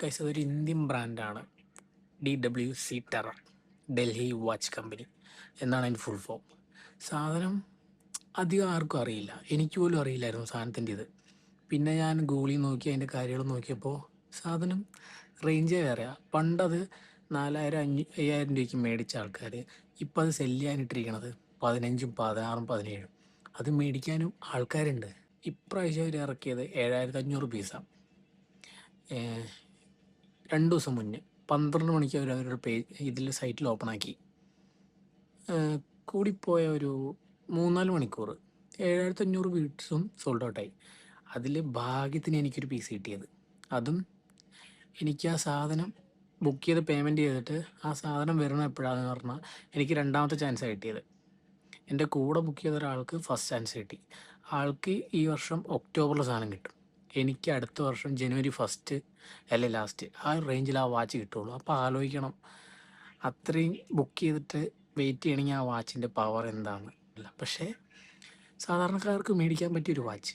Guys അതൊരു Indian ബ്രാൻഡാണ്. DWC terror, Delhi watch company എന്നാണ് അതിൻ്റെ ഫുൾ ഫോം. സാധനം അധികം ആർക്കും അറിയില്ല, എനിക്ക് പോലും അറിയില്ലായിരുന്നു സാധനത്തിൻ്റെ ഇത്. പിന്നെ ഞാൻ ഗൂഗിളിൽ നോക്കി അതിൻ്റെ കാര്യങ്ങൾ നോക്കിയപ്പോൾ സാധനം റേഞ്ചേ വേറെയാണ്. പണ്ടത് 4000 5000 രൂപയ്ക്ക് മേടിച്ച ആൾക്കാർ ഇപ്പം അത് സെല് ചെയ്യാനിട്ടിരിക്കണത് 15, 16, 17. അത് മേടിക്കാനും ആൾക്കാരുണ്ട്. ഇപ്രാവശ്യം അവർ ഇറക്കിയത് 7500 പീസാണ്. 2 ദിവസം മുന്നേ 12 മണിക്ക് അവർ അവരുടെ ഇതിൽ സൈറ്റിൽ ഓപ്പൺ ആക്കി. കൂടിപ്പോയ ഒരു 3-4 മണിക്കൂർ 7500 ബീറ്റ്സും സോൾഡ് ഔട്ടായി. അതിൽ ഭാഗ്യത്തിന് എനിക്കൊരു പീസ് കിട്ടിയത്. അതും എനിക്ക് ആ സാധനം ബുക്ക് ചെയ്ത് പേയ്മെൻറ്റ് ചെയ്തിട്ട് ആ സാധനം വരണം എപ്പോഴാണെന്ന് പറഞ്ഞാൽ എനിക്ക് രണ്ടാമത്തെ ചാൻസാണ് കിട്ടിയത്. എൻ്റെ കൂടെ ബുക്ക് ചെയ്ത ഒരാൾക്ക് ഫസ്റ്റ് ചാൻസ് കിട്ടി. ആൾക്ക് ഈ വർഷം ഒക്ടോബറിൽ സാധനം കിട്ടും. എനിക്ക് അടുത്ത വർഷം ജനുവരി 1 അല്ലെ ലാസ്റ്റ് ആ റേഞ്ചിൽ ആ വാച്ച് കിട്ടുള്ളൂ. അപ്പോൾ ആലോചിക്കണം, അത്രയും ബുക്ക് ചെയ്തിട്ട് വെയിറ്റ് ചെയ്യണമെങ്കിൽ ആ വാച്ചിൻ്റെ പവർ എന്താണ്. പക്ഷേ സാധാരണക്കാർക്ക് മേടിക്കാൻ പറ്റിയൊരു വാച്ച്.